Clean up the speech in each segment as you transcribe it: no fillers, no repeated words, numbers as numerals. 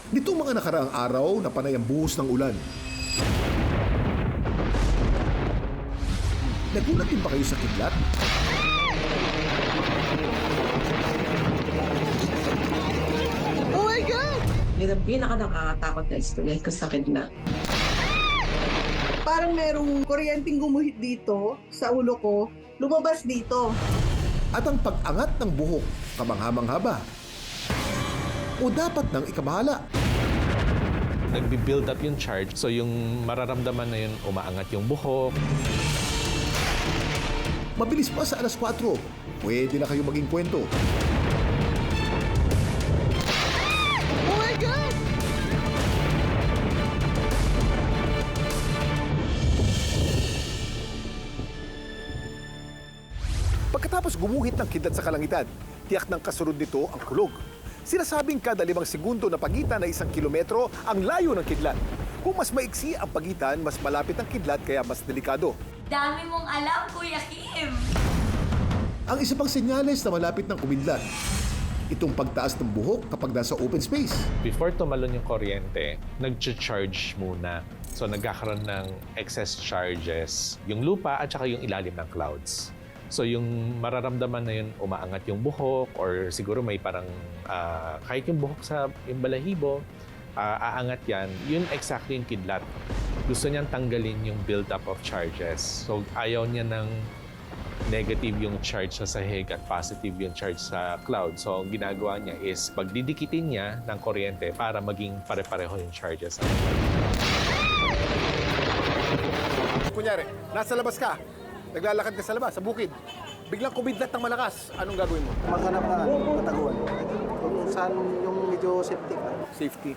Nitong mga nakaraang araw na panay ang buhos ng ulan. Nagulat din ba kayo sa kidlat? Oh my God! Yun ang pinaka-nakakatakot na experience ko sa kidnap. Parang merong kuryenteng gumuhit dito sa ulo ko, lumabas dito. At ang pag-angat ng buhok, kamangha-mangha ba? O dapat nang ikabahala? Nagbi-build up yung charge, so yung mararamdaman na yun, umaangat yung buhok. Mabilis pa sa alas 4, pwede na kayo maging kwento. Oh my God! Pagkatapos gumuhit ng kidlat sa kalangitan, tiyak ng kasunod nito ang kulog. Sinasabing kada 5 segundo na pagitan na 1 kilometro ang layo ng kidlat. Kung mas maiksi ang pagitan, mas malapit ang kidlat kaya mas delikado. Dami mong alam, Kuya Kim! Ang isa pang senyales na malapit ng kumidlat, itong pagtaas ng buhok kapag nasa open space. Before tumalon yung kuryente, nag-charge muna. So nagkakaroon ng excess charges, yung lupa at saka yung ilalim ng clouds. So yung mararamdaman na yun, umaangat yung buhok or siguro may parang kahit yung buhok sa yung balahibo, aangat yan. Yun exactly yung kidlat. Gusto niyang tanggalin yung build-up of charges. So ayaw niya ng negative yung charge sa sahig at positive yung charge sa cloud. So ang ginagawa niya is pagdidikitin niya ng kuryente para maging pare-pareho yung charges. Kunyari, nasa labas ka, naglalakad ka sa labas, sa bukid, biglang kumidlat ng malakas, anong gagawin mo? Maghanap na kataguan. Kung saan yung medyo safety ka. Safety.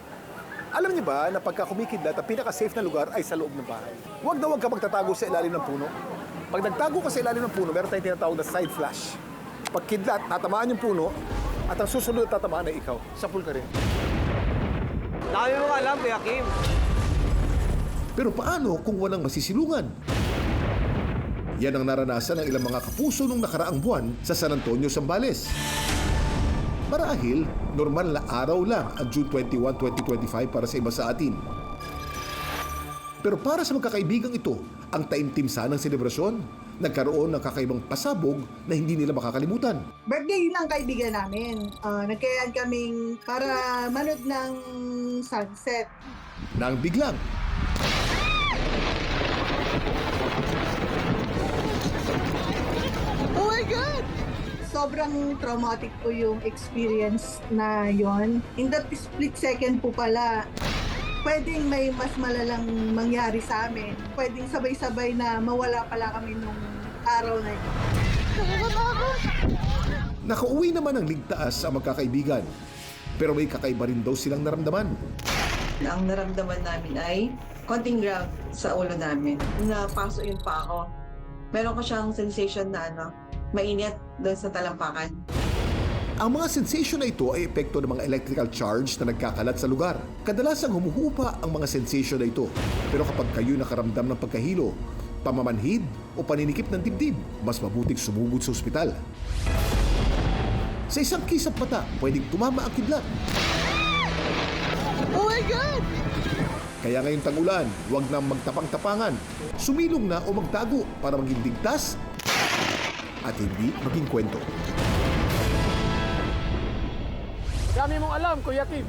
Alam niyo ba na pagka kumikidlat, ang pinaka-safe na lugar ay sa loob ng bahay? Huwag na huwag ka magtatago sa ilalim ng puno. Pag nagtago ka sa ilalim ng puno, meron tayong tinatawag na side flash. Pag kidlat, tatamaan yung puno, at ang susunod na tatamaan ay ikaw. Sapul ka rin. Dami mo alam, Kuya Kim. Pero paano kung walang masisilungan? Yan ang naranasan ng ilang mga kapuso nung nakaraang buwan sa San Antonio, Zambales. Marahil, normal na araw lang ang June 21, 2025 para sa iba sa atin. Pero para sa magkakaibigang ito, ang taimtim sanang selebrasyon, nagkaroon ng kakaibang pasabog na hindi nila makakalimutan. Birthday ng kaibigan namin. Nagkayaan kaming para manood ng sunset. Nang biglang, Oh my God! Sobrang traumatic po yung experience na yon. In that split second po pala, pwedeng may mas malalang mangyari sa amin. Pwedeng sabay-sabay na mawala pala kami nung araw na yun. Nakakatakot! nakauwi naman ng ligtaas ang magkakaibigan. Pero may kakaiba rin daw silang naramdaman. Ang naramdaman namin ay konting grab sa ulo namin. Napaso yung pa ako. Meron ko siyang sensation na mainit doon sa talampakan. Ang mga sensation na ito ay epekto ng mga electrical charge na nagkakalat sa lugar. Kadalasang humuhupa ang mga sensation na ito. Pero kapag kayo nakaramdam ng pagkahilo, pamamanhid o paninikip ng dibdib, mas mabuting sumugod sa ospital. Sa isang kisap mata, pwedeng tumama ang kidlat. Oh my God! Kaya ngayong tag-ulan, huwag nang magtapang-tapangan. Sumilong na o magtago para maging ligtas at hindi maging kwento. Dami mong alam, Kuya Kim.